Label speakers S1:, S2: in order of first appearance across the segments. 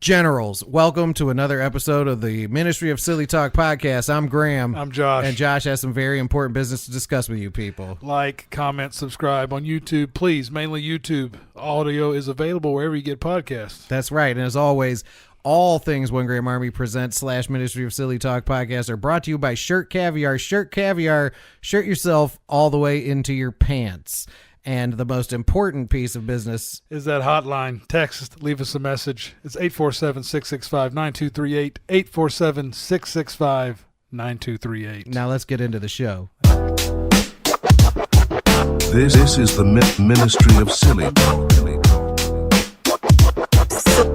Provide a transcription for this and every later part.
S1: Generals, welcome to another episode of the Ministry of Silly Talk podcast. I'm Graham.
S2: I'm Josh.
S1: And Josh has some very important business to discuss with you people.
S2: Like, comment, subscribe on YouTube. Please, mainly YouTube. Audio is available wherever you get podcasts.
S1: That's right. And as always, all things One Graham Army presents / Ministry of Silly Talk podcast are brought to you by Shirt Caviar. Shirt Caviar, shirt yourself all the way into your pants. And the most important piece of business
S2: is that hotline. Text, leave us a message. It's 847-665-9238. 847-665-9238.
S1: Now let's get into the show.
S3: This is the Ministry of Silly Talk.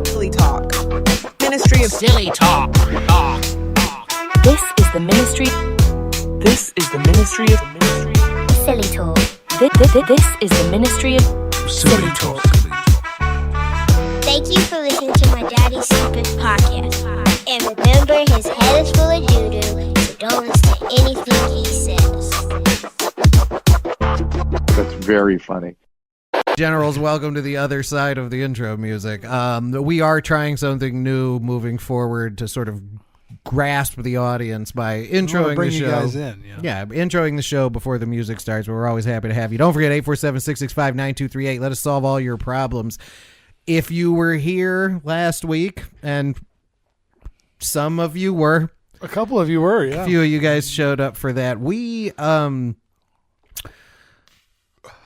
S4: Silly Talk. Ministry of
S5: Silly Talk.
S4: This is the Ministry. This is the Ministry of
S6: Silly Talk.
S4: This is the Ministry of
S3: Silly Talk.
S6: Thank you for listening to my daddy's sharpest podcast. And remember, his head is full of doo-doo, so don't listen to anything he says.
S7: That's very funny.
S1: Generals, welcome to the other side of the intro music. We are trying something new moving forward to sort of grasp the audience by introing the show.
S2: You guys in,
S1: introing the show before the music starts. But we're always happy to have you. Don't forget 847-665-9238. Let us solve all your problems. If you were here last week, and some of you were,
S2: a couple of you were, yeah.
S1: A few of you guys showed up for that. We
S2: I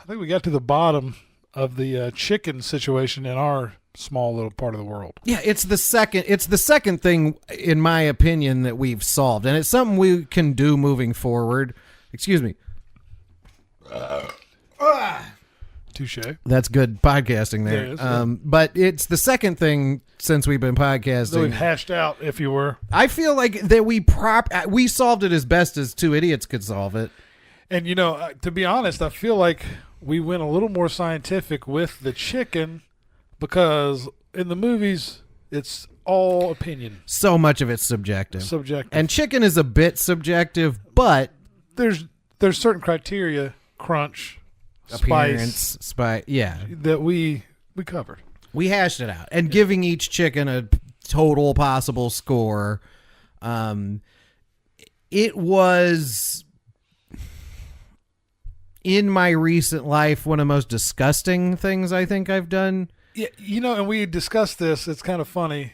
S2: think we got to the bottom of the chicken situation in our small little part of the world.
S1: Yeah, it's the second thing, in my opinion, that we've solved, and it's something we can do moving forward. Excuse me.
S2: Touche.
S1: That's good podcasting there.
S2: It is,
S1: but it's the second thing since we've been podcasting.
S2: So we've hashed out, if you were.
S1: I feel like that we solved it as best as two idiots could solve it.
S2: And, you know, to be honest, I feel like we went a little more scientific with the chicken because in the movies, it's all opinion.
S1: So much of it's subjective. And chicken is a bit subjective, but
S2: there's certain criteria, crunch,
S1: appearance, spice, yeah,
S2: that we covered.
S1: We hashed it out. And giving each chicken a total possible score, it was, in my recent life, one of the most disgusting things I think I've done.
S2: Yeah, you know, and we discussed this. It's kind of funny.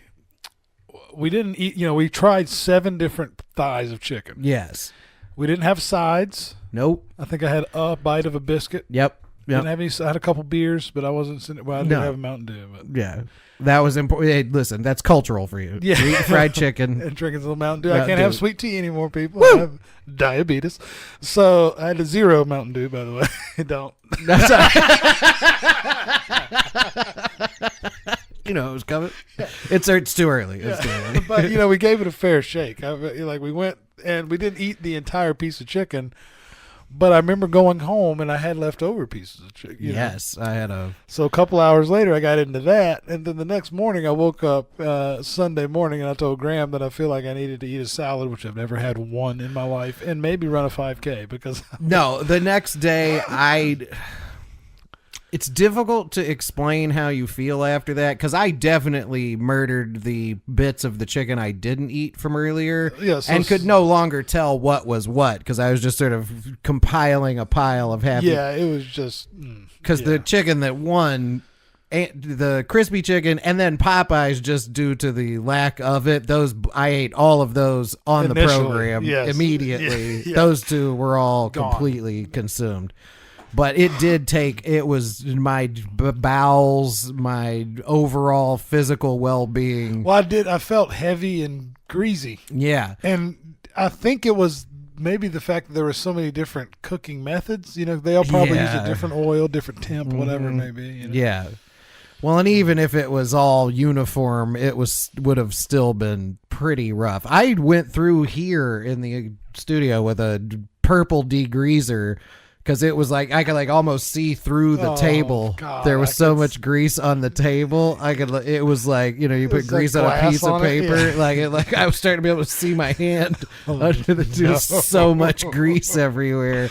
S2: We didn't eat, we tried 7 different thighs of chicken.
S1: Yes.
S2: We didn't have sides.
S1: Nope.
S2: I think I had a bite of a biscuit.
S1: Yep.
S2: Didn't have any. I had a couple beers, but I wasn't. Well, I didn't have a Mountain Dew. But.
S1: Yeah, that was important. Hey, listen, that's cultural for you. Yeah, eat fried chicken
S2: and drinking a little Mountain Dew. I can't have sweet tea anymore, people. I have diabetes, so I had a 0 Mountain Dew. By the way, don't.
S1: That's you know, it was coming. It's too early. It's too early.
S2: But we gave it a fair shake. We went and we didn't eat the entire piece of chicken. But I remember going home and I had leftover pieces of chicken.
S1: Yes, I had a.
S2: So a couple hours later, I got into that, and then the next morning, I woke up Sunday morning, and I told Graham that I feel like I needed to eat a salad, which I've never had one in my life, and maybe run a 5K because.
S1: No, the next day It's difficult to explain how you feel after that, because I definitely murdered the bits of the chicken I didn't eat from earlier, and could no longer tell what was what, because I was just sort of compiling a pile of happy.
S2: Yeah, it was just
S1: because the chicken that won, the crispy chicken, and then Popeyes, just due to the lack of it, those I ate all of those on the program immediately. Yeah. Those two were all completely consumed. But it did it was my bowels, my overall physical well-being.
S2: Well, I felt heavy and greasy.
S1: Yeah.
S2: And I think it was maybe the fact that there were so many different cooking methods. They all probably use a different oil, different temp, whatever it may be.
S1: Yeah. Well, and even if it was all uniform, it would have still been pretty rough. I went through here in the studio with a purple degreaser, because it was like I could almost see through the table.
S2: God,
S1: there was so much grease on the table. It was like you put grease on a piece of paper. I was starting to be able to see my hand under the so much grease everywhere.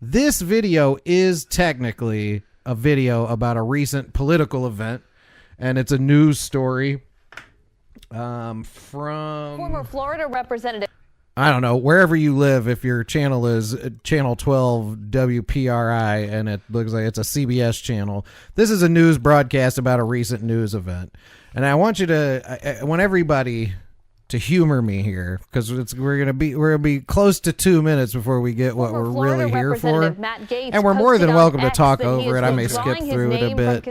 S1: This video is technically a video about a recent political event, and it's a news story from
S8: former Florida representative.
S1: I don't know, wherever you live, if your channel is channel 12 WPRI and it looks like it's a CBS channel, this is a news broadcast about a recent news event. And I want you to, I want everybody to humor me here, because we're gonna be close to 2 minutes before we get what we're really here for, and we're more than welcome to talk over it. I may skip through it a bit,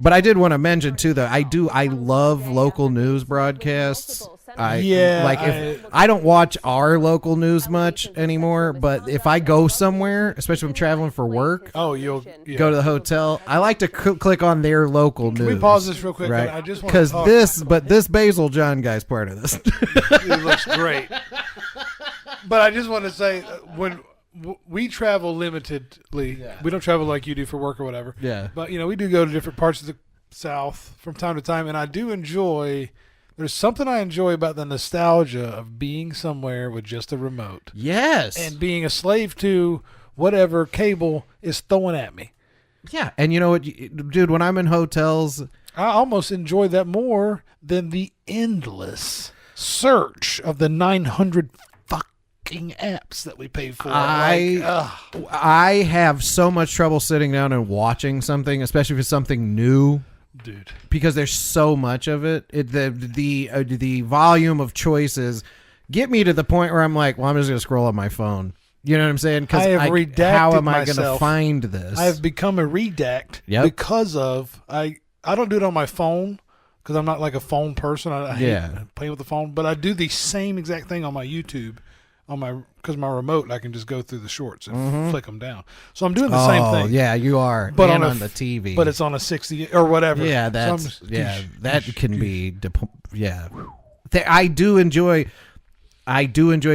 S1: but I did want to mention too that I love local news broadcasts. I don't watch our local news much anymore, but if I go somewhere, especially if I'm traveling for work, go to the hotel, I like to click on their local news.
S2: Can we pause this real quick?
S1: Right?
S2: I just want to
S1: this Basil John guy's part of this.
S2: He looks great. But I just want to say, when we travel limitedly, we don't travel like you do for work or whatever.
S1: Yeah.
S2: But we do go to different parts of the South from time to time, and I do enjoy. There's something I enjoy about the nostalgia of being somewhere with just a remote.
S1: Yes.
S2: And being a slave to whatever cable is throwing at me.
S1: Yeah. And you know what, dude, when I'm in hotels,
S2: I almost enjoy that more than the endless search of the 900 fucking apps that we pay for.
S1: I have so much trouble sitting down and watching something, especially if it's something new.
S2: Dude,
S1: because there's so much of it. The volume of choices get me to the point where I'm like, well, I'm just gonna scroll on my phone. You know what I'm saying? Because how am I gonna find this?
S2: I have become a redact because of I don't do it on my phone because I'm not like a phone person. I hate playing with the phone, but I do the same exact thing on my YouTube. Because my remote, I can just go through the shorts and flick them down. So I'm doing the same thing.
S1: Yeah, you are.
S2: But
S1: on the TV.
S2: But it's on a 60 or whatever.
S1: Yeah, that can be. I do enjoy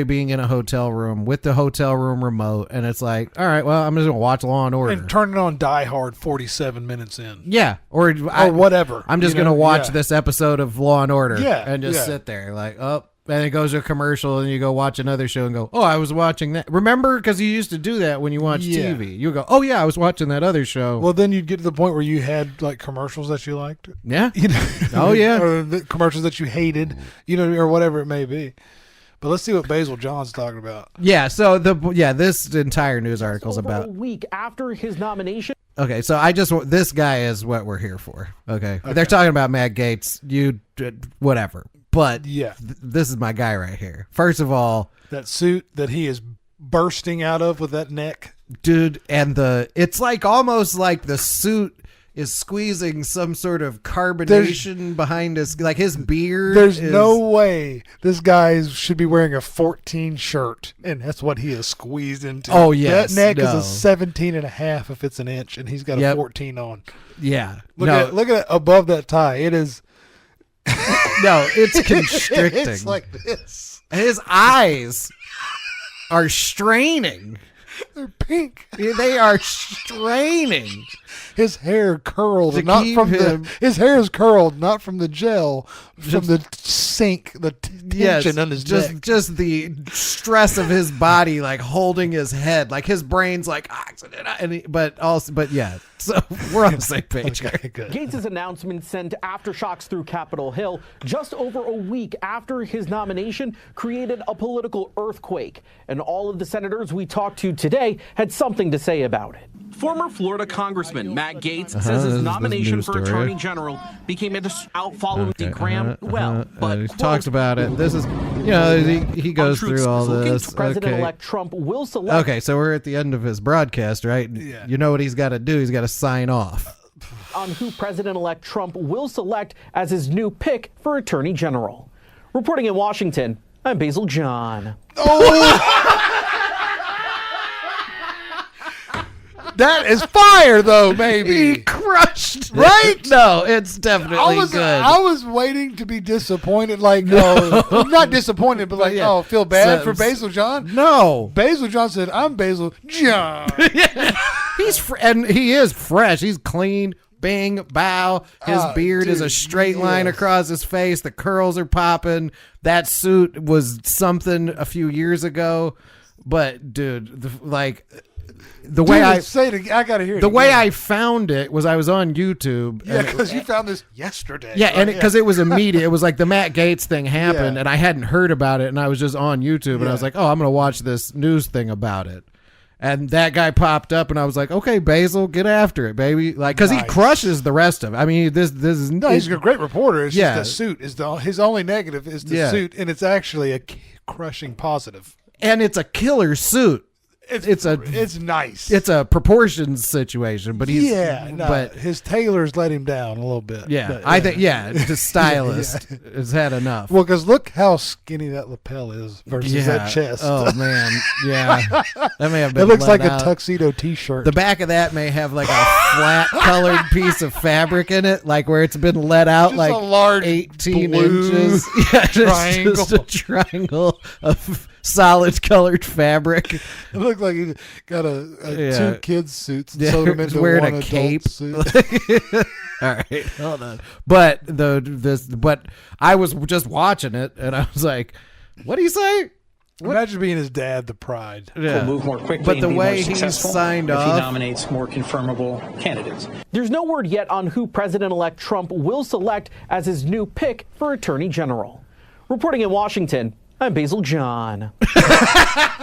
S1: being in a hotel room with the hotel room remote, and it's like, all right, well, I'm just gonna watch Law and Order
S2: and turn it on Die Hard 47 minutes in.
S1: Yeah, or
S2: whatever.
S1: I'm just gonna watch this episode of Law and Order. And just sit there like, and it goes to a commercial, and you go watch another show and go, oh, I was watching that. Remember? Because you used to do that when you watched TV. You go, oh, yeah, I was watching that other show.
S2: Well, then you'd get to the point where you had, like, commercials that you liked.
S1: Yeah. Oh, yeah.
S2: Or the commercials that you hated, or whatever it may be. But let's see what Basil John's talking about.
S1: Yeah, so this entire news article is about
S9: a week after his nomination.
S1: Okay, so this guy is what we're here for. Okay. They're talking about Matt Gaetz, whatever. But this is my guy right here. First of all,
S2: that suit that he is bursting out of with that neck,
S1: dude, and it's like almost like the suit is squeezing some sort of carbonation behind his beard.
S2: There's no way this guy should be wearing a 14 shirt, and that's what he is squeezed into.
S1: Oh yes,
S2: that neck is a 17 and a half if it's an inch, and he's got a 14 on.
S1: Yeah,
S2: look at it above that tie. It is.
S1: No, it's constricting.
S2: It's like this.
S1: His eyes are straining.
S2: They're pink.
S1: They are straining.
S2: His hair curled, his hair is curled, not from the gel, from the sink, the tension on his neck.
S1: Just the stress of his body, like holding his head, like his brain's like oxygen, but yeah. So we're on the same page.
S2: Okay, good.
S9: Gates' announcement sent aftershocks through Capitol Hill just over a week after his nomination created a political earthquake. And all of the senators we talked to today had something to say about it. Former Florida Congressman Matt Gaetz says his nomination for Attorney General became out following the Graham.
S1: He talks about it. This is, he goes through all this.
S9: President-elect Trump will select.
S1: Okay, so we're at the end of his broadcast, right?
S2: Yeah.
S1: You know what he's got to do? He's got to sign off
S9: on who President-elect Trump will select as his new pick for Attorney General. Reporting in Washington, I'm Basil John.
S2: Oh! That is fire, though, maybe.
S1: He crushed,
S2: right?
S1: No, it's definitely good.
S2: I was waiting to be disappointed, not disappointed, but feel bad for Basil John.
S1: No.
S2: Basil John said, I'm Basil John.
S1: And he is fresh. He's clean. Bing, bow. His beard is a straight line across his face. The curls are popping. That suit was something a few years ago. But dude, the way I
S2: say it, I gotta hear it.
S1: The way I found it was I was on YouTube.
S2: Yeah, because you found this yesterday.
S1: Yeah, and because it was immediate. It was like the Matt Gaetz thing happened, and I hadn't heard about it, and I was just on YouTube, and I was like, oh, I'm gonna watch this news thing about it. And that guy popped up, and I was like, "Okay, Basil, get after it, baby!" Like, because he crushes the rest of it. I mean, this is
S2: he's a great reporter. It's just the suit is his only negative is the suit, and it's actually a crushing positive.
S1: And it's a killer suit. It's
S2: nice.
S1: It's a proportions situation, but he's
S2: but his tailors let him down a little bit.
S1: Yeah,
S2: but,
S1: I think the stylist has had enough.
S2: Well, because look how skinny that lapel is versus that chest.
S1: Oh man, yeah, that may have been.
S2: It looks like
S1: out.
S2: A tuxedo T-shirt.
S1: The back of that may have like a flat colored piece of fabric in it, like where it's been let out
S2: just
S1: like
S2: a large
S1: 18
S2: blue
S1: inches. Yeah,
S2: triangle.
S1: just a triangle of solid colored fabric.
S2: It looked like he got two kids suits and sewed them into
S1: wearing
S2: one
S1: a cape
S2: suit.
S1: All right, hold on. But but I was just watching it and I was like, what do you say?
S2: Imagine being his dad, the pride.
S1: Yeah.
S10: Will move more quickly.
S1: But the
S10: and be
S1: way
S10: more
S1: he
S10: successful
S1: signed
S10: if
S1: off,
S10: he nominates more confirmable candidates.
S9: There's no word yet on who President-elect Trump will select as his new pick for Attorney General. Reporting in Washington, I'm Basil John.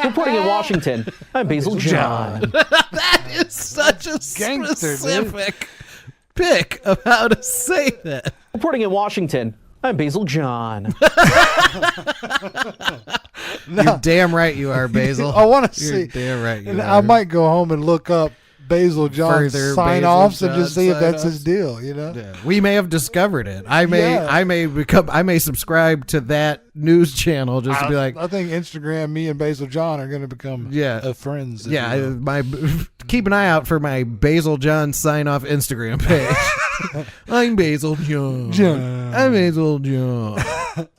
S9: Reporting in Washington, I'm Basil John.
S1: That is such a specific pick of how to say that.
S9: Reporting in Washington, I'm Basil John.
S1: You're damn right you are, Basil.
S2: I want to see.
S1: You're damn right you are.
S2: I might go home and look up Basil John's sign-offs and just see if that's his deal. You know,
S1: we may have discovered it. I may subscribe to that news channel just to be like.
S2: I think Instagram, me and Basil John are going to become friends.
S1: Yeah, keep an eye out for my Basil John sign-off Instagram page. I'm Basil John. I'm Basil John.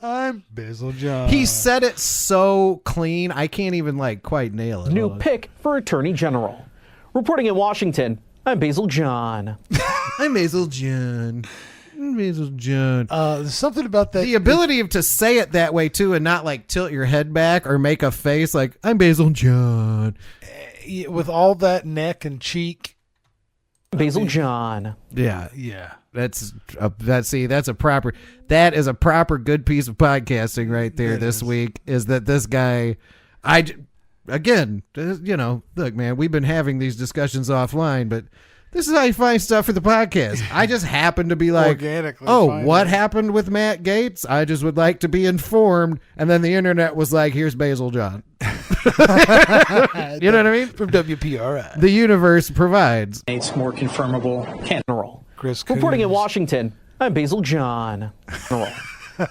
S2: I'm Basil John.
S1: He said it so clean, I can't even quite nail it.
S9: New pick for Attorney General. Reporting in Washington, I'm Basil John.
S1: I'm Basil John. I'm Basil John.
S2: There's something about that.
S1: The ability to say it that way, too, and not tilt your head back or make a face like, I'm Basil John.
S2: With all that neck and cheek.
S9: Basil John.
S1: Yeah.
S2: Yeah.
S1: That is a proper good piece of podcasting right there this week, is that this guy, again, look, man, we've been having these discussions offline, but this is how you find stuff for the podcast. I just happen to be like,
S2: organically.
S1: Oh, what happened with Matt Gaetz? I just would like to be informed. And then the internet was like, here's Basil John. You know what I mean?
S2: From WPRI.
S1: The universe provides.
S10: It's more confirmable
S9: General.
S2: Chris
S9: Reporting in
S2: Coons.
S9: Washington, I'm Basil John.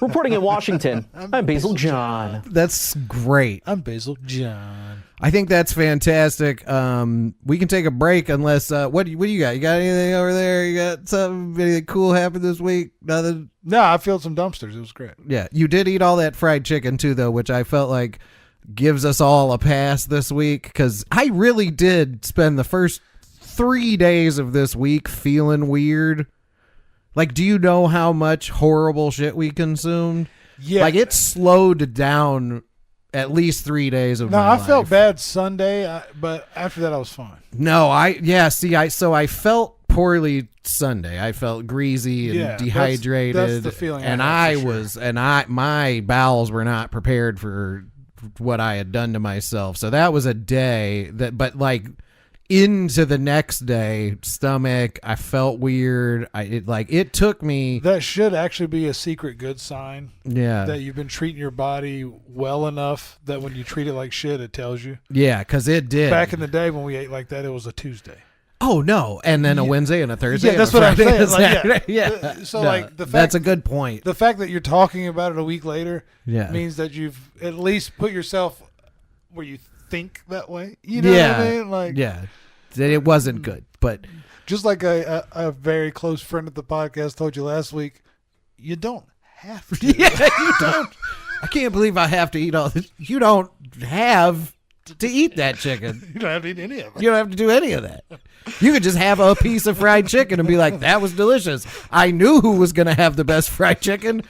S9: Reporting in Washington, I'm Basil John.
S1: That's great.
S2: I'm Basil John.
S1: I think that's fantastic. We can take a break unless what do you got? You got anything over there? You got anything cool happen this week? Nothing?
S2: No, I filled some dumpsters. It was great.
S1: Yeah, you did eat all that fried chicken too, though, which I felt like gives us all a pass this week, because I really did spend the first 3 days of this week feeling weird. Do you know how much horrible shit we consumed?
S2: Yeah.
S1: It slowed down at least 3 days of my life.
S2: I felt bad Sunday, but after that I was fine.
S1: No, I felt poorly Sunday. I felt greasy and dehydrated.
S2: That's the feeling.
S1: And my bowels were not prepared for what I had done to myself. So that was a day but into the next day, stomach, I felt weird. It took me.
S2: That should actually be a secret good sign.
S1: Yeah.
S2: That you've been treating your body well enough that when you treat it like shit, it tells you.
S1: Yeah, because it did.
S2: Back in the day when we ate like that, it was a Tuesday.
S1: Oh, no. And then a Wednesday and a Thursday.
S2: Yeah, that's what I'm saying.
S1: Yeah.
S2: So, the fact,
S1: that's a good point.
S2: The fact that you're talking about it a week later means that you've at least put yourself where you think that way. You know what I mean?
S1: That it wasn't good, but
S2: just like a very close friend of the podcast told you last week, you don't have to.
S1: Yeah, you don't. I can't believe I have to eat all this. You don't have to eat that chicken.
S2: You don't have to eat any of it.
S1: You don't have to do any of that. You could just have a piece of fried chicken and be like, that was delicious. I knew who was going to have the best fried chicken.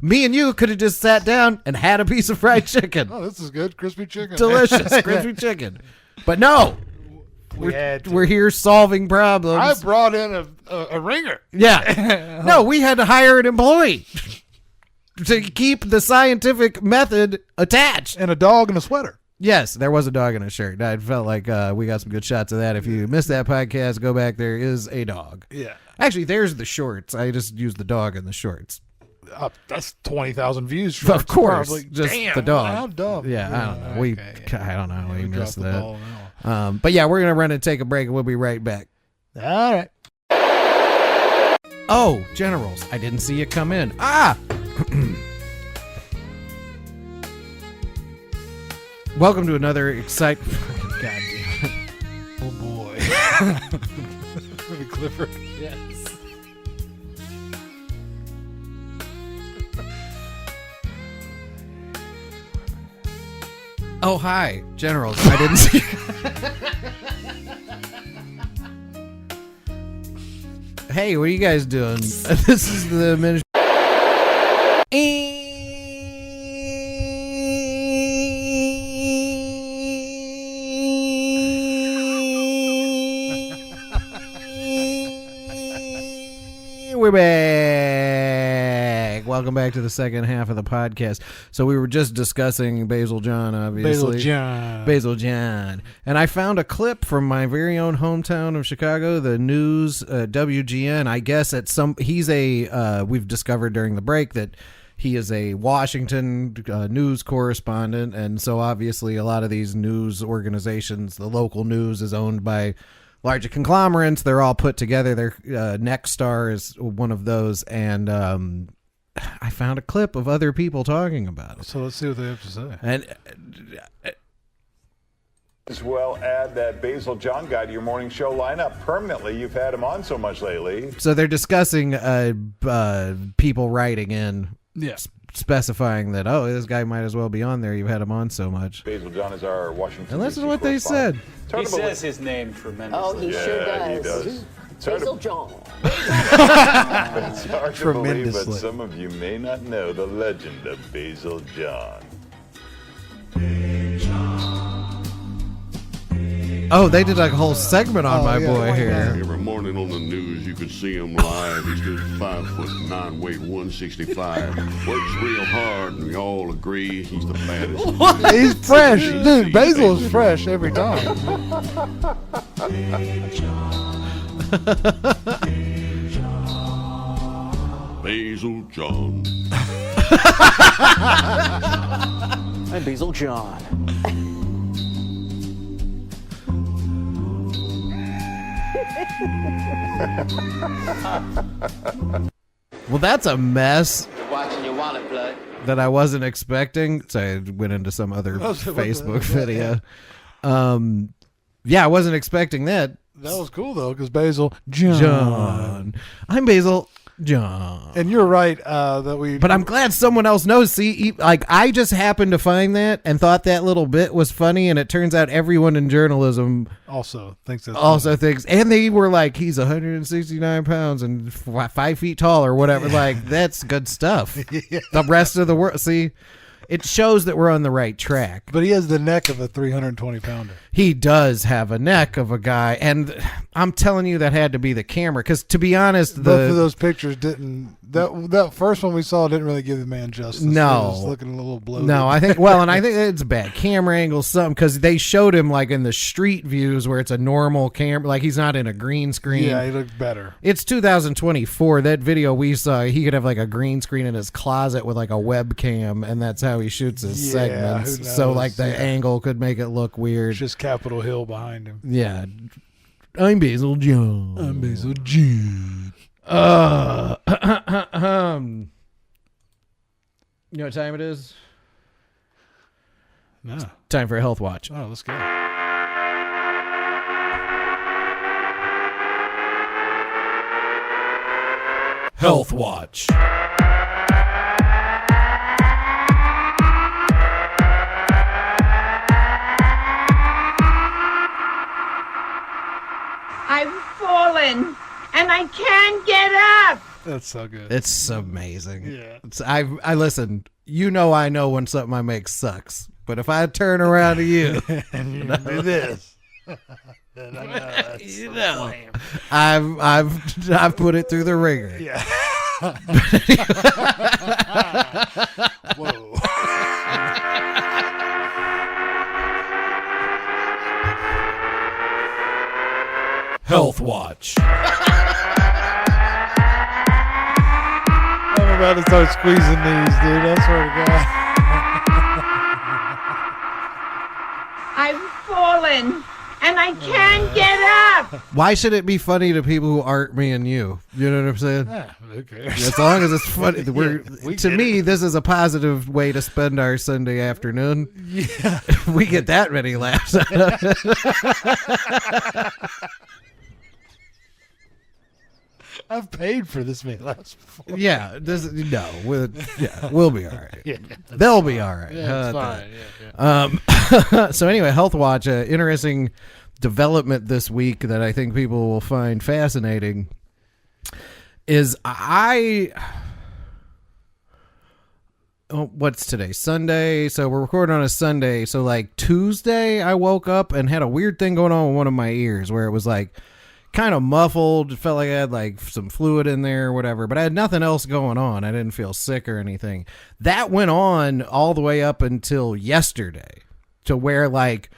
S1: Me and you could have just sat down and had a piece of fried chicken.
S2: Oh, this is good. Crispy chicken.
S1: Delicious. Crispy chicken. But no. We're here solving problems.
S2: I brought in a ringer.
S1: Yeah. No, we had to hire an employee to keep the scientific method attached.
S2: And a dog in a sweater.
S1: Yes, there was a dog in a shirt. I felt like we got some good shots of that. If you missed that podcast, go back. There is a dog.
S2: Yeah.
S1: Actually, there's the shorts. I just used the dog in the shorts.
S2: That's 20,000 views.
S1: Shorts, of course.
S2: Probably.
S1: Just
S2: Damn,
S1: the dog.
S2: How dumb.
S1: Yeah, I don't know.
S2: Okay,
S1: I don't know. We missed
S2: dropped the ball
S1: that. But yeah, we're going to run and take a break, and we'll be right back.
S2: All right.
S1: Oh, Generals, I didn't see you come in. Ah! Welcome to another exciting... God damn it.
S2: Oh, boy. Maybe Clifford.
S1: Yes. Oh, hi, Generals. I didn't see... Hey, what are you guys doing? This is the ministry. We're back. Welcome back to the second half of the podcast. So we were just discussing Basil John, obviously. Basil John. And I found a clip from my very own hometown of Chicago, the news, WGN. I guess we've discovered during the break that he is a Washington news correspondent. And so obviously a lot of these news organizations, the local news is owned by larger conglomerates. They're all put together. Their Nexstar is one of those. And I found a clip of other people talking about it.
S2: So let's see what they have to say.
S1: And
S11: as well, add that Basil John guy to your morning show lineup permanently. You've had him on so much lately.
S1: So they're discussing people writing in, specifying that, this guy might as well be on there. You've had him on so much.
S11: Basil John is our Washington.
S1: And listen to what they said.
S12: He says his name tremendously.
S13: Oh, he sure does.
S11: He does.
S13: Basil John.
S11: It's hard to believe, but
S2: Tremendously.
S11: some of you may not know the legend of Basil John.
S1: Oh, they did like a whole segment on my boy here.
S14: Every morning on the news, you could see him live. He's just 5'9", weight 165. Works real hard, and we all agree he's the baddest.
S2: He's fresh. Dude, Basil is fresh every time.
S14: Basil John.
S9: I'm Basil John.
S1: Well, that's a mess
S13: Watching your wallet plug.
S1: that I wasn't expecting. So I went into some other Facebook video. Yeah, I wasn't expecting that.
S2: That was cool, though, because Basil John.
S1: I'm Basil John.
S2: And you're right that we...
S1: But I'm glad someone else knows. See, I just happened to find that and thought that little bit was funny, and it turns out everyone in journalism
S2: also thinks that's
S1: thinks. And they were like, he's 169 pounds and 5 feet tall or whatever. Like, that's good stuff.
S2: Yeah.
S1: The rest of the world, see, it shows that we're on the right track.
S2: But he has the neck of a 320-pounder.
S1: He does have a neck of a guy, and I'm telling you that had to be the camera, because to be honest,
S2: both of those pictures didn't. That first one we saw didn't really give the man justice.
S1: No,
S2: he was looking a little bloated.
S1: No, I think it's a bad camera angle, something, because they showed him like in the street views where it's a normal camera, like he's not in a green screen.
S2: Yeah, he looked better.
S1: It's 2024. That video we saw, he could have like a green screen in his closet with like a webcam, and that's how he shoots his segments. So like the angle could make it look weird.
S2: It's just Capitol Hill behind him.
S1: Yeah. I'm Basil John.
S2: I'm Basil John.
S1: You know what time it is?
S2: No.
S1: It's time for a health watch.
S2: Oh, let's go.
S1: Health watch.
S15: I can't get up.
S2: That's so good.
S1: It's amazing.
S2: Yeah.
S1: I listen. You know, I know when something I make sucks, but if I turn around to you
S2: and you do this, then I know that's
S1: you know, I've put it through the ringer.
S2: Yeah. Whoa.
S1: Health Watch.
S2: I'm about to start squeezing these, dude. I swear to God.
S15: I've fallen and I can't get up.
S1: Why should it be funny to people who aren't me and you? You know what I'm saying?
S2: Who cares?
S1: As long as it's funny.
S2: We
S1: To
S2: get
S1: me,
S2: it.
S1: this is a positive way to spend our Sunday afternoon.
S2: Yeah.
S1: We get that many laughs out of it.
S2: I've paid for this many laughs before.
S1: Yeah, we'll be all right.
S2: Yeah,
S1: they'll be all right.
S2: Yeah, it's fine. Yeah.
S1: So anyway, Health Watch, interesting development this week that I think people will find fascinating is what's today? Sunday. So we're recording on a Sunday. So like Tuesday, I woke up and had a weird thing going on with one of my ears where it was like kind of muffled. It felt like I had like some fluid in there or whatever, but I had nothing else going on. I didn't feel sick or anything. That went on all the way up until yesterday, to where like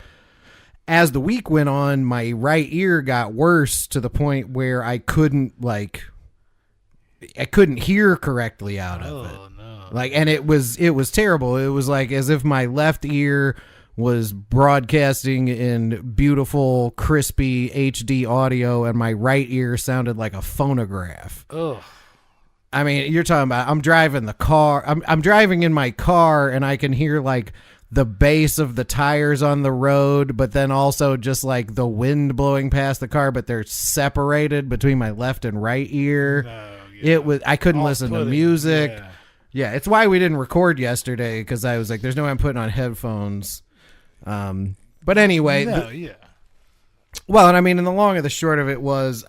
S1: as the week went on, my right ear got worse to the point where I couldn't hear correctly out of it.
S2: No.
S1: Like, and it was terrible. It was like as if my left ear was broadcasting in beautiful, crispy HD audio, and my right ear sounded like a phonograph.
S2: Ugh.
S1: I mean, you're talking about, I'm driving the car. I'm driving in my car, and I can hear like the bass of the tires on the road, but then also just like the wind blowing past the car, but they're separated between my left and right ear.
S2: No, yeah.
S1: I couldn't listen to music. Yeah, it's why we didn't record yesterday, because I was like, there's no way I'm putting on headphones. But anyway, well, and I mean, and the long and the short of it was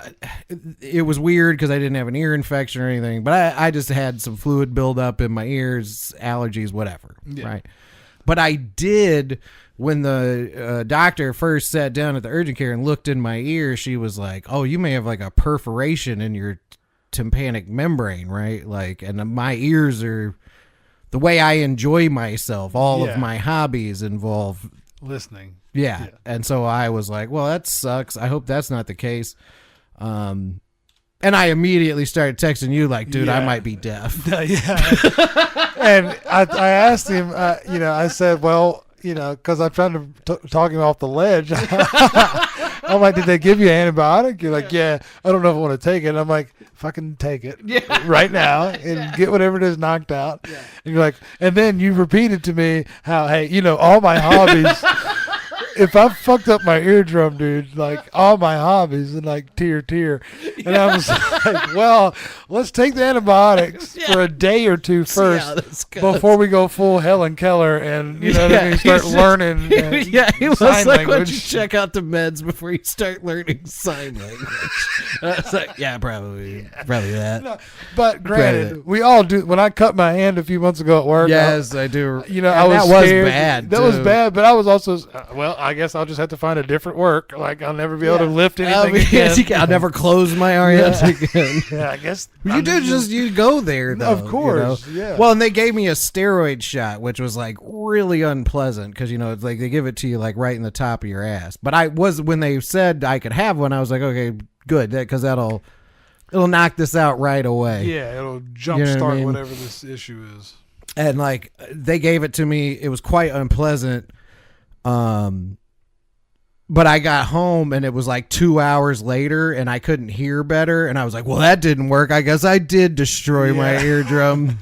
S1: weird because I didn't have an ear infection or anything, but I just had some fluid buildup in my ears, allergies, whatever.
S2: Yeah.
S1: Right. But I did, when the doctor first sat down at the urgent care and looked in my ear, she was like, oh, you may have like a perforation in your tympanic membrane, right? Like, and my ears are the way I enjoy myself. All of my hobbies involve
S2: listening.
S1: Yeah. And so I was like, well, that sucks. I hope that's not the case. And I immediately started texting you like, dude, I might be deaf.
S2: And I asked him, I said, well, because I'm trying to talk him off the ledge. I'm like, did they give you an antibiotic? You're like, yeah, I don't know if I want to take it. I'm like, fucking take it right now and get whatever it is knocked out. Yeah. And you're like, and then you repeated to me how, hey, all my hobbies, if I fucked up my eardrum, dude, like all my hobbies, and like tear. And I was like, well, let's take the antibiotics for a day or two first before we go full Helen Keller and, what I mean, start learning
S1: he was
S2: sign
S1: like,
S2: language.
S1: why don't you check out the meds before you start learning sign language? I was like, probably that.
S2: No, but granted, we all do. When I cut my hand a few months ago at work,
S1: yes, I do.
S2: I was scared.
S1: Bad.
S2: That was bad, but I was also I guess I'll just have to find a different work. Like I'll never be able to lift anything again.
S1: I'll never close my RMs again.
S2: Yeah, I guess
S1: you go there though.
S2: Of course, yeah.
S1: Well, and they gave me a steroid shot, which was like really unpleasant because it's like they give it to you like right in the top of your ass. But when they said I could have one, I was like, okay, good, because it'll knock this out right away.
S2: Yeah, it'll jumpstart whatever this issue is.
S1: And like they gave it to me, it was quite unpleasant. But I got home and it was like 2 hours later and I couldn't hear better. And I was like, well, that didn't work. I guess I did destroy my eardrum.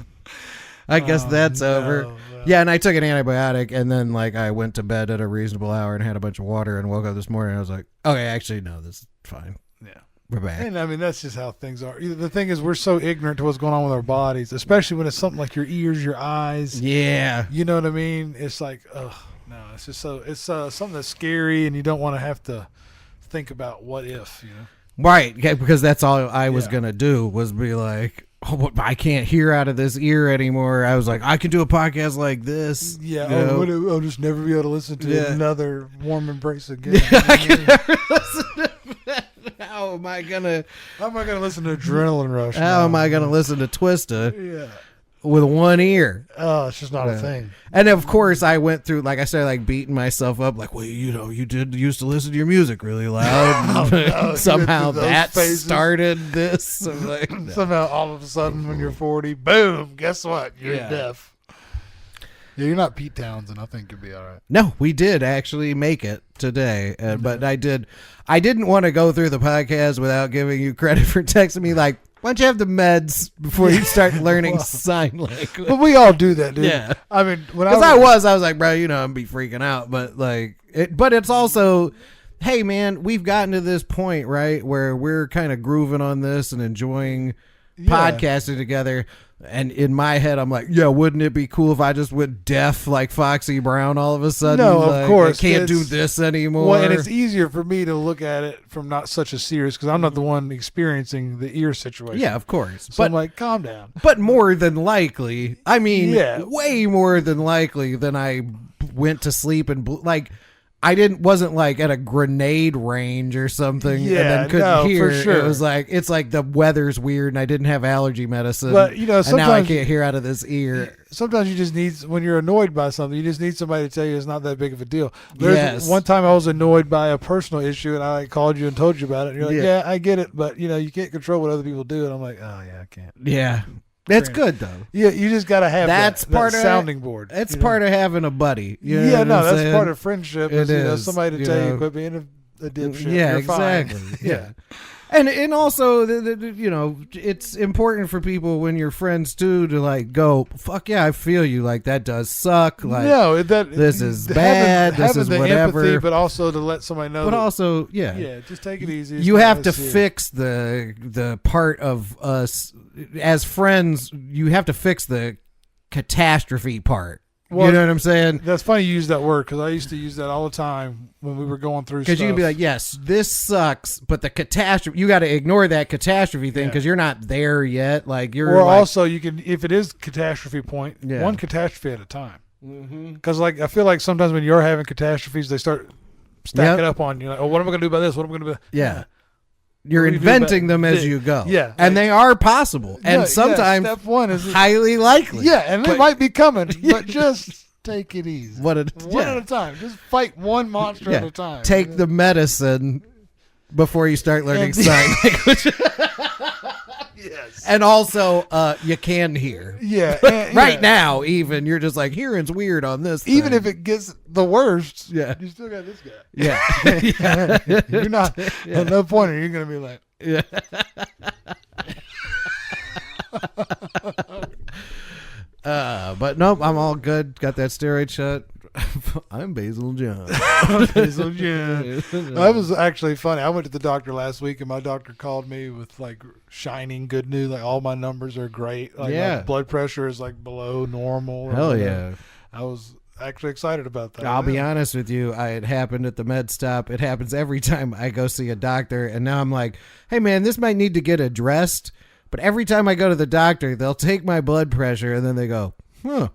S1: I guess that's over. No. Yeah. And I took an antibiotic and then like I went to bed at a reasonable hour and had a bunch of water and woke up this morning. And I was like, okay, actually, no, this is fine.
S2: Yeah.
S1: We're back.
S2: And I mean, that's just how things are. The thing is, we're so ignorant to what's going on with our bodies, especially when it's something like your ears, your eyes.
S1: Yeah.
S2: You know what I mean? It's like, ugh. No, it's just something that's scary, and you don't want to have to think about what if,
S1: Right, because that's all I was going to do was be like, oh, I can't hear out of this ear anymore. I was like, I can do a podcast like this.
S2: Yeah,
S1: I'll
S2: just never be able to listen to another Warm Embrace again.
S1: I can never listen to that. How am I going to
S2: listen to Adrenaline Rush?
S1: How am I going to listen to Twista?
S2: Yeah.
S1: With one ear.
S2: Oh, it's just not a thing.
S1: And of course, I went through, like I started like beating myself up, like, well, you did used to listen to your music really loud.
S2: No,
S1: somehow that
S2: phases.
S1: started this. I'm like, no.
S2: Somehow, all of a sudden, when you're 40, boom, guess what? You're deaf. Yeah, you're not Pete Townsend. I think you'll be all right.
S1: No, we did actually make it today, but I didn't want to go through the podcast without giving you credit for texting me like, why don't you have the meds before you start learning sign language?
S2: But we all do that, dude.
S1: Yeah.
S2: I mean,
S1: because I was like, bro, I'm be freaking out, but like, but it's also, hey man, we've gotten to this point, right, where we're kind of grooving on this and enjoying podcasting together. And in my head, I'm like, yeah, wouldn't it be cool if I just went deaf like Foxy Brown all of a sudden?
S2: No,
S1: like,
S2: of course.
S1: I can't do this anymore.
S2: Well, and it's easier for me to look at it from not such a serious, because I'm not the one experiencing the ear situation.
S1: Yeah, of course.
S2: So I'm like, calm down.
S1: But more than likely, I mean, way more than likely than I went to sleep and like, wasn't like at a grenade range or something and then couldn't hear.
S2: For sure.
S1: It was like, it's like the weather's weird and I didn't have allergy medicine.
S2: But,
S1: and now I can't hear out of this ear.
S2: Sometimes you just need, when you're annoyed by something, you just need somebody to tell you it's not that big of a deal. There's one time I was annoyed by a personal issue and I like called you and told you about it. And you're like, yeah, I get it. But, you can't control what other people do. And I'm like, oh, yeah, I can't.
S1: Yeah. That's good though.
S2: Yeah, you just gotta have that sounding board.
S1: It's part of having a buddy.
S2: That's part of friendship.
S1: It is
S2: somebody to tell you quit being a dipshit.
S1: Yeah,
S2: You're
S1: exactly.
S2: Fine.
S1: Yeah. And also, it's important for people when you're friends too to like go, fuck yeah, I feel you. Like that does suck. Like this is bad. This is whatever.
S2: Empathy, but also to let somebody know.
S1: But also,
S2: just take it easy.
S1: You have to fix the part of us as friends. You have to fix the catastrophe part. Well, you know what I'm saying?
S2: That's funny you use that word, because I used to use that all the time when we were going through stuff.
S1: Because you can be like, yes, this sucks, but the catastrophe, you got to ignore that catastrophe thing because you're not there yet. Like you're.
S2: Or also, you can, if it is catastrophe point, one catastrophe at a time. Because like I feel like sometimes when you're having catastrophes, they start stacking up on you. Like, oh, what am I going to do about this? What am I going to do?
S1: Yeah. You're inventing them as you go.
S2: Yeah.
S1: And they are possible. And sometimes
S2: step one is
S1: highly likely.
S2: Yeah, and they might be coming, but just take it easy.
S1: One at
S2: a time. Just fight one monster at a time.
S1: Take the medicine before you start learning sign language.
S2: Yes.
S1: And also, you can hear.
S2: Yeah.
S1: Right now, even, you're just like, hearing's weird on this
S2: Even
S1: thing.
S2: if it gets the worst, you still got this guy. Yeah. You're not, at no point are you going to be like,
S1: but nope, I'm all good. Got that steroid shot. I'm Basil John.
S2: Basil John. That was actually funny. I went to the doctor last week, and my doctor called me with like shining good news. Like all my numbers are great. Like my blood pressure is like below normal.
S1: Hell yeah!
S2: I was actually excited about that.
S1: I'll be honest with you. It happened at the med stop. It happens every time I go see a doctor, and now I'm like, hey man, this might need to get addressed. But every time I go to the doctor, they'll take my blood pressure, and then they go,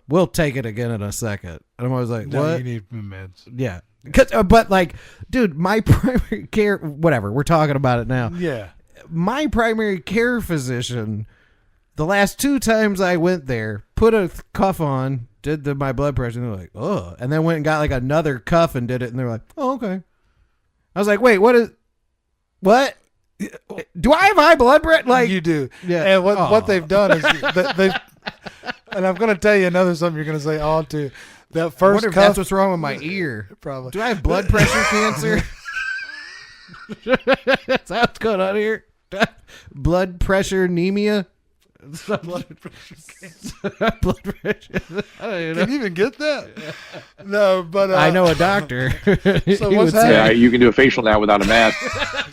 S1: we'll take it again in a second. And I'm always like,
S2: no,
S1: what?
S2: You need meds.
S1: Yeah. But like, dude, my primary care, whatever, we're talking about it now.
S2: Yeah.
S1: My primary care physician, the last 2 times I went there, put a cuff on, did my blood pressure, and they're like, oh. And then went and got like another cuff and did it, and they're like, oh, okay. I was like, wait, what? Do I have high blood pressure? Like
S2: you do.
S1: Yeah.
S2: And what they've done is they've and I'm going to tell you another something you're going to say, oh, too. That first
S1: I wonder if
S2: cuff,
S1: that's what's wrong with my ear.
S2: Probably.
S1: Do I have blood pressure cancer? That's how it's going on here. Blood pressure anemia.
S2: Blood pressure cancer.
S1: Blood pressure.
S2: Can you even get that? No, but
S1: I know a doctor.
S2: So what's happening?
S7: Yeah, you can do a facial now without a mask.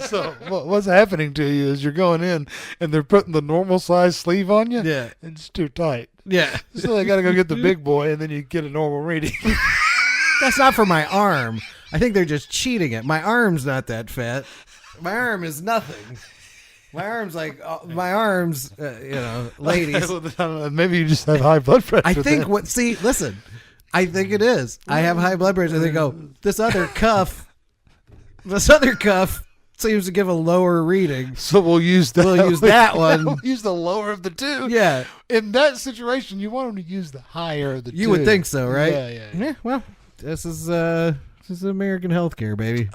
S2: So what's happening to you is you're going in and they're putting the normal size sleeve on you.
S1: Yeah,
S2: it's too tight.
S1: Yeah,
S2: so they got to go get the big boy, and then you get a normal reading.
S1: That's not for my arm. I think they're just cheating it. My arm's not that fat. My arm is nothing. My arm's ladies.
S2: Maybe you just have high blood pressure.
S1: I think listen, I think it is. I have high blood pressure. They go, this other cuff seems to give a lower reading.
S2: So we'll use that.
S1: We'll use that one.
S2: We'll use the lower of the two.
S1: Yeah.
S2: In that situation, you want them to use the higher of the two.
S1: You would think so, right?
S2: Yeah.
S1: Well, this is American healthcare, baby.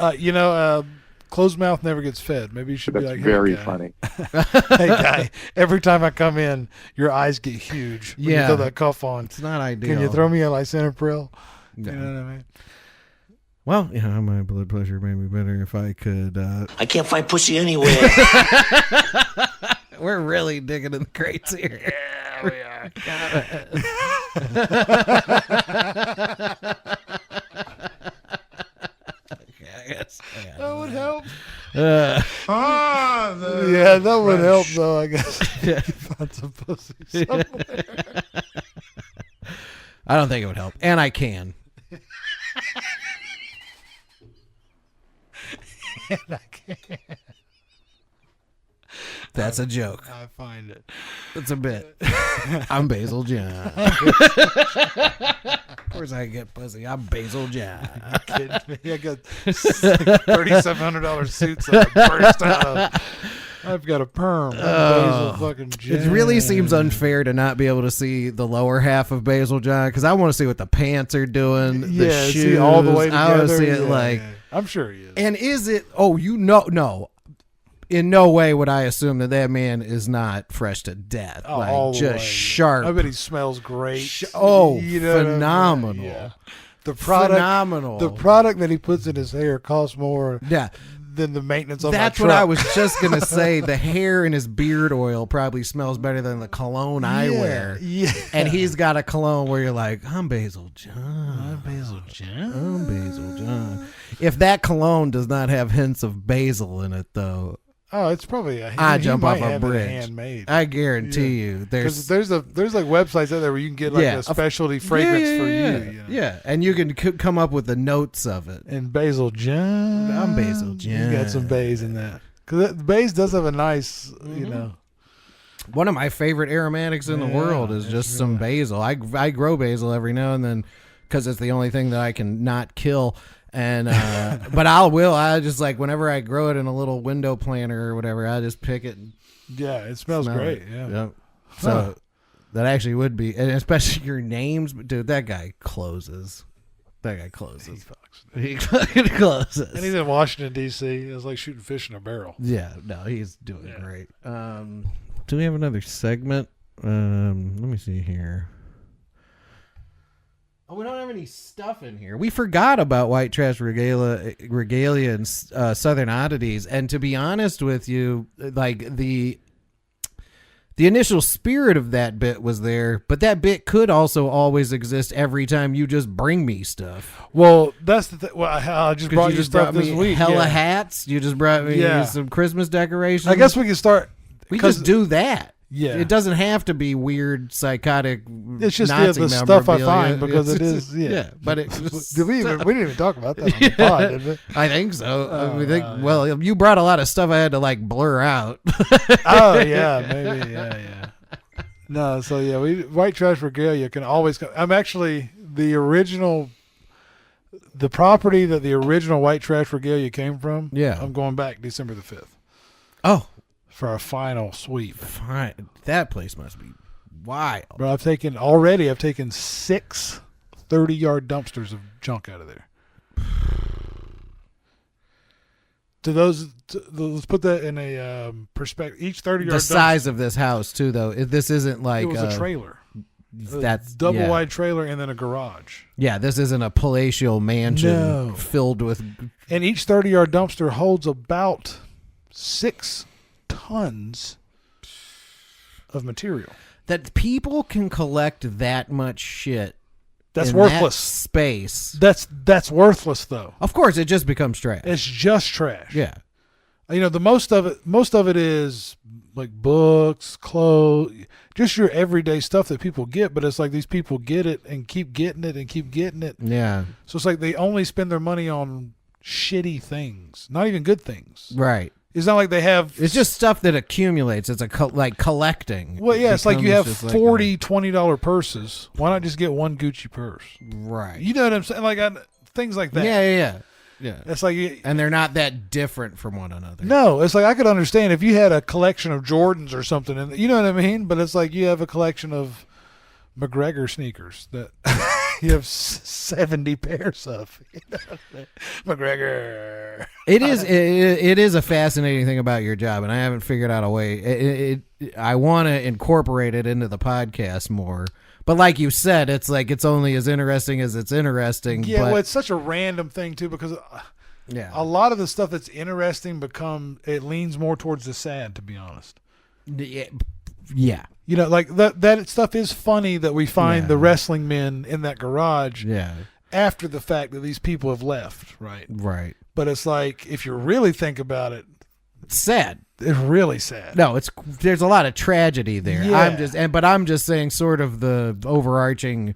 S2: Closed mouth never gets fed. Maybe you should be like,
S7: very
S2: hey,
S7: funny.
S2: Hey, guy, every time I come in, your eyes get huge when you throw that cuff on.
S1: It's not ideal.
S2: Can you throw me a lisinopril?
S1: No.
S2: You know what I mean?
S1: Well, my blood pressure may be better if I could.
S16: I can't find pussy anywhere.
S1: We're really digging in the crates here.
S2: Yeah, we are. That would help.
S1: Yeah,
S2: that would help, though, I guess. Find some pussy somewhere.
S1: I don't think it would help. And I can.
S2: And I can.
S1: That's a joke.
S2: I find it.
S1: It's a bit. I'm Basil John. Of course I get pussy. I'm Basil John.
S2: Kidding me? I got $3,700 suits that I burst out of. I've got a perm. Basil fucking John.
S1: It really seems unfair to not be able to see the lower half of Basil John because I want to see what the pants are doing. The shoes.
S2: See all the way together.
S1: I want to see it
S2: I'm sure he is.
S1: And is it? Oh, no. In no way would I assume that man is not fresh to death.
S2: All
S1: just
S2: the way.
S1: Sharp.
S2: I bet he smells great.
S1: Phenomenal.
S2: Yeah. The product,
S1: phenomenal.
S2: The product that he puts in his hair costs more than the maintenance on
S1: That's
S2: my truck.
S1: what I was just going to say. The hair in his beard oil probably smells better than the cologne I wear.
S2: Yeah.
S1: And he's got a cologne where you're like, I'm Basil John.
S2: I'm Basil John.
S1: I'm Basil John. If that cologne does not have hints of basil in it, though,
S2: it's probably
S1: I jump off a bridge.
S2: Handmade.
S1: I guarantee you.
S2: There's like websites out there where you can get like a specialty fragrance for you. You know?
S1: Yeah, and you can come up with the notes of it.
S2: And Basil John.
S1: I'm Basil John.
S2: You got some bays in that. Because bays does have a nice,
S1: One of my favorite aromatics in the world is just some basil. I grow basil every now and then because it's the only thing that I can not kill. And but I just like whenever I grow it in a little window planter or whatever, I just pick it. And
S2: it smells great. Yeah.
S1: Yep. So that actually would be, and especially your names, dude. That guy closes. He fucking closes.
S2: And he's in Washington D.C. It's like shooting fish in a barrel.
S1: Yeah. No, he's doing great. Do we have another segment? Let me see here. Oh, we don't have any stuff in here. We forgot about White Trash Regalia and Southern Oddities. And to be honest with you, like the initial spirit of that bit was there, but that bit could also always exist every time you just bring me stuff.
S2: Well, that's the thing. Well, I just brought you stuff this week.
S1: Hella hats. You just brought me some Christmas decorations.
S2: I guess we can start.
S1: We just do that.
S2: Yeah,
S1: it doesn't have to be weird, psychotic.
S2: It's just
S1: Nazi
S2: the stuff I find because it is.
S1: But
S2: we didn't even talk about that on the pod, did we?
S1: I think so. Well, you brought a lot of stuff I had to like blur out.
S2: Oh yeah, maybe No, so White Trash Regalia can always come. I'm actually the property that the original White Trash Regalia came from.
S1: Yeah,
S2: I'm going back December the 5th.
S1: Oh.
S2: For a final sweep.
S1: Fine. That place must be wild.
S2: But I've taken 6 30-yard dumpsters of junk out of there. Let's put that in a perspective. Each 30-yard
S1: the size of this house too, though. This isn't like
S2: it was a trailer.
S1: That's
S2: double wide trailer and then a garage.
S1: Yeah, this isn't a palatial mansion filled with.
S2: And each 30-yard dumpster holds about 6 tons of material.
S1: That people can collect that much shit.
S2: That's worthless.
S1: Space.
S2: That's worthless though.
S1: Of course, it just becomes trash.
S2: It's just trash.
S1: Yeah.
S2: The most of it is like books, clothes, just your everyday stuff that people get, but it's like these people get it and keep getting it and keep getting it.
S1: Yeah.
S2: So it's like they only spend their money on shitty things, not even good things.
S1: Right.
S2: It's not like they have.
S1: It's just stuff that accumulates. It's like collecting.
S2: Well, yeah, it's like you have 40 $20 purses. Why not just get one Gucci purse?
S1: Right.
S2: You know what I'm saying? Like things like that.
S1: Yeah.
S2: It's like,
S1: and they're not that different from one another.
S2: No, it's like I could understand if you had a collection of Jordans or something, and you know what I mean. But it's like you have a collection of McGregor sneakers that you have 70 pairs of. McGregor.
S1: It is a fascinating thing about your job, and I haven't figured out a way. I want to incorporate it into the podcast more. But like you said, it's like it's only as interesting as it's interesting.
S2: Yeah,
S1: but,
S2: well, it's such a random thing too, because a lot of the stuff that's interesting it leans more towards the sad, to be honest.
S1: Yeah.
S2: You know, like that stuff is funny that we find the wrestling men in that garage.
S1: Yeah.
S2: After the fact that these people have left, right?
S1: Right.
S2: But it's like if you really think about it,
S1: it's sad.
S2: It's really sad.
S1: No, there's a lot of tragedy there.
S2: Yeah.
S1: I'm just saying sort of the overarching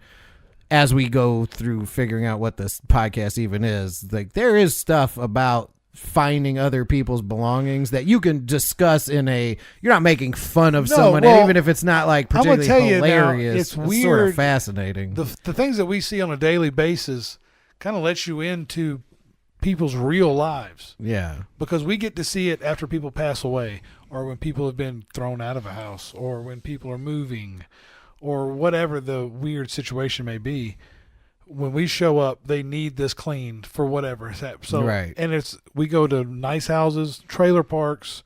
S1: as we go through figuring out what this podcast even is. Like there is stuff about finding other people's belongings that you can discuss you're not making fun of someone, and even if it's not like particularly hilarious,
S2: it's weird.
S1: Sort of fascinating.
S2: The things that we see on a daily basis kind of lets you into people's real lives.
S1: Yeah.
S2: Because we get to see it after people pass away, or when people have been thrown out of a house, or when people are moving, or whatever the weird situation may be. When we show up, they need this cleaned for whatever has happened. So,
S1: right.
S2: And we go to nice houses, trailer parks,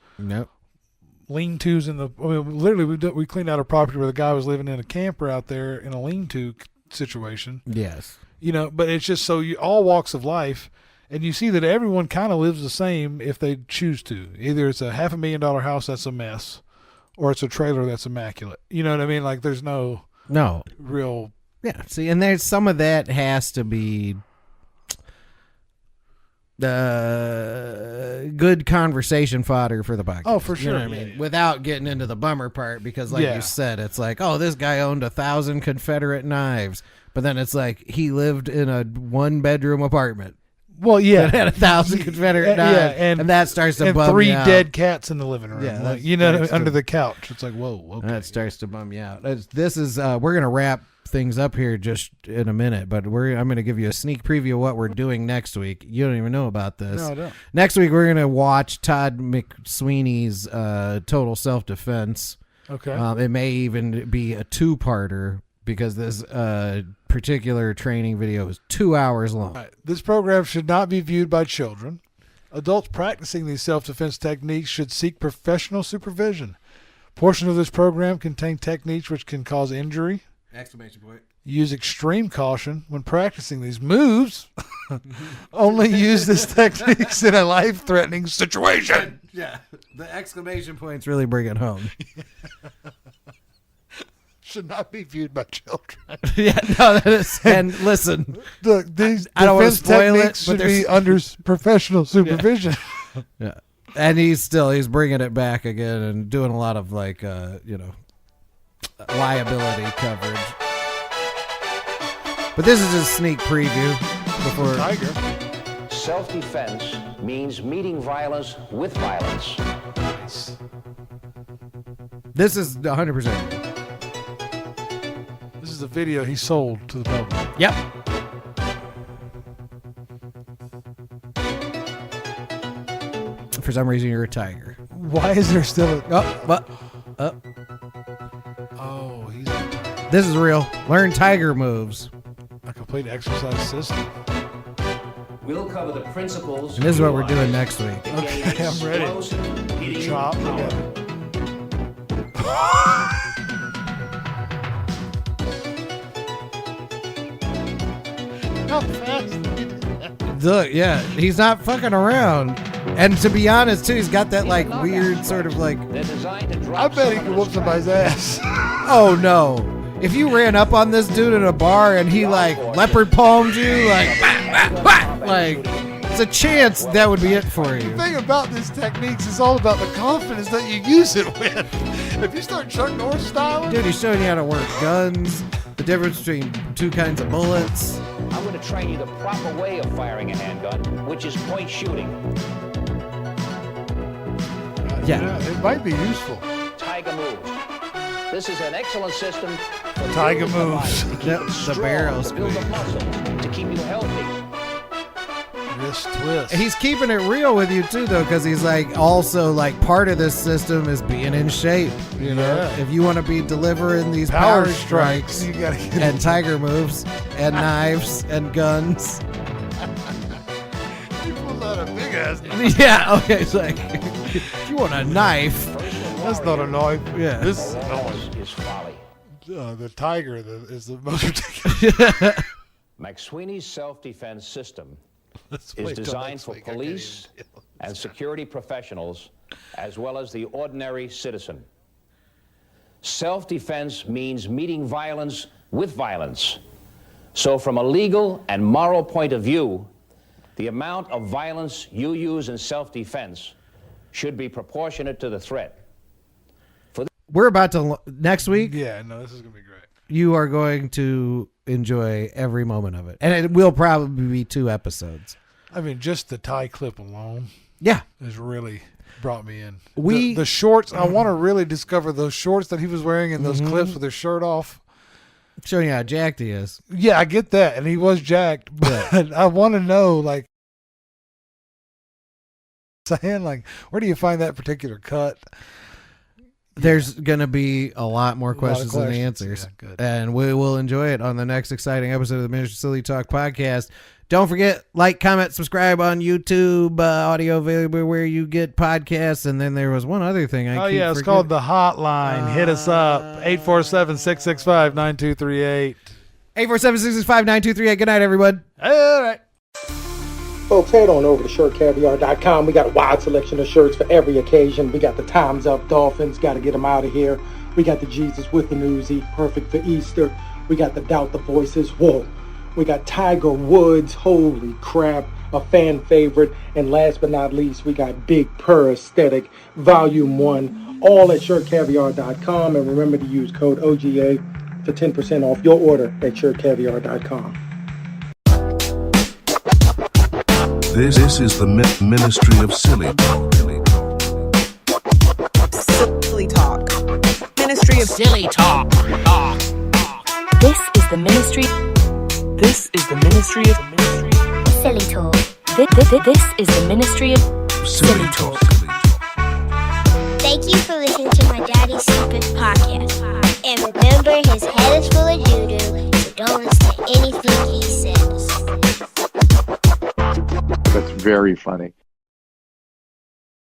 S2: lean-tos literally we cleaned out a property where the guy was living in a camper out there in a lean-to situation.
S1: Yes.
S2: You know, but it's just all walks of life, and you see that everyone kind of lives the same if they choose to. Either it's a $500,000 house that's a mess, or it's a trailer that's immaculate. You know what I mean? Like there's no real.
S1: Yeah, see, and there's some of that has to be good conversation fodder for the podcast.
S2: Oh, for sure.
S1: You know what I mean? Without getting into the bummer part, because like you said, it's like, oh, this guy owned 1,000 Confederate knives, but then it's like he lived in a 1-bedroom apartment.
S2: Well, yeah,
S1: that had 1,000 Confederate knives, and that starts to bum
S2: 3
S1: you out.
S2: dead cats in the living room.
S1: Yeah,
S2: like, you know, under the couch. It's like, whoa, okay.
S1: That starts to bum you out. This is we're gonna wrap things up here just in a minute, but I'm going to give you a sneak preview of what we're doing next week. You don't even know about this.
S2: No, I don't.
S1: Next week, we're going to watch Todd McSweeney's Total Self-Defense.
S2: Okay.
S1: It may even be a 2-parter because this particular training video is 2 hours long.
S2: Right. This program should not be viewed by children. Adults practicing these self-defense techniques should seek professional supervision. Portions of this program contain techniques which can cause injury.
S1: Exclamation point.
S2: Use extreme caution when practicing these moves. Only use these techniques in a life-threatening situation.
S1: Yeah, the exclamation points really bring it home.
S2: Should not be viewed by children.
S1: Yeah, no, that is. And listen,
S2: these
S1: I don't want to
S2: defense
S1: spoil
S2: techniques
S1: it,
S2: should
S1: but
S2: be under professional supervision.
S1: Yeah, and he's bringing it back again and doing a lot of like liability coverage. But this is a sneak preview before
S2: Tiger.
S17: Self-defense means meeting violence with violence.
S2: Nice.
S1: This is 100%.
S2: This is a video he sold to the public.
S1: Yep. For some reason, you're a tiger.
S2: Why is there still a...
S1: Oh,
S2: he's...
S1: This is real. Learn tiger moves.
S2: A complete exercise system.
S17: We'll cover the principles.
S1: And this is what we're doing next week.
S2: Okay, I'm ready. Chop. How fast?
S1: Look, yeah, he's not fucking around. And to be honest, too, he's got that like weird sort of like.
S2: I bet he can whoop somebody's ass.
S1: Oh no! If you ran up on this dude in a bar and he like leopard palmed you, like, like, it's a chance that would be it for you.
S2: The thing about these techniques is all about the confidence that you use it with. If you start Chuck Norris style,
S1: dude, he's showing you how to work guns. The difference between two kinds of bullets.
S17: I'm going to train you the proper way of firing a handgun, which is point shooting.
S2: Yeah, it might be useful.
S17: Tiger moves. This is an excellent system. For
S2: Tiger
S17: building
S2: moves.
S17: The, body, to keep
S1: Yep,
S17: it
S1: the
S17: strong,
S1: barrel
S17: to build the
S1: squeeze.
S17: muscle, to keep you healthy.
S2: Wrist twist.
S1: He's keeping it real with you too, though, because he's like also like part of this system is being in shape. You know,
S2: Yeah.
S1: if you want to be delivering these
S2: Power
S1: power strikes
S2: you gotta get
S1: and tiger moves and knives and guns.
S2: He pulls out a big ass.
S1: Yeah, okay. It's like if you want a knife,
S2: That's not a knife.
S1: Yeah.
S2: This is
S17: Always is folly.
S2: the tiger is the most ridiculous.
S17: McSweeney's self-defense system
S2: Let's
S17: is
S2: wait till
S17: designed
S2: next
S17: for
S2: week. I
S17: police
S2: can't even-
S17: and security professionals, as well as the ordinary citizen. Self-defense means meeting violence with violence. So from a legal and moral point of view, the amount of violence you use in self-defense should be proportionate to the threat.
S1: we're about to next week.
S2: Yeah, no, this is gonna be great.
S1: You are going to enjoy every moment of it, and it will probably be 2 episodes.
S2: I mean, just the tie clip alone,
S1: Yeah,
S2: has really brought me in.
S1: We-
S2: the shorts. I want to really discover those shorts that he was wearing in those
S1: Mm-hmm.
S2: clips with his shirt off.
S1: showing you how jacked he is.
S2: Yeah, I get that, and he was jacked, but I want to know, like, saying, like, where do you find that particular cut?
S1: There's going to be a lot more
S2: lot of
S1: questions than
S2: questions.
S1: answers.
S2: Yeah, good.
S1: And we will enjoy it on the next exciting episode of the Ministry of Silly Talk podcast. Don't forget, like, comment, subscribe on YouTube, audio available where you get podcasts. And then there was one other thing.
S2: Oh, yeah, it's called the hotline. Hit us up, 847-665-9238.
S1: 847-665-9238. Good night, everyone.
S2: All right.
S18: Folks, head on over to shirtcaviar.com. We got a wide selection of shirts for every occasion. We got the Time's Up Dolphins, got to get them out of here. We got the Jesus with the Newsy, perfect for Easter. We got the Doubt the Voices, whoa. We got Tiger Woods, holy crap, a fan favorite. And last but not least, we got Big Purr Aesthetic, Volume 1, all at shirtcaviar.com. And remember to use code OGA for 10% off your order at shirtcaviar.com.
S3: This is the Ministry of Silly Talk.
S4: Silly Talk. Ministry of Silly Talk. This is the ministry. This is the ministry of
S6: Silly Talk.
S4: This is the ministry of
S3: Silly Talk.
S6: Thank you for listening to my daddy's stupid podcast. And remember, his head is full of doo-doo, so don't listen to anything he says.
S7: That's very funny.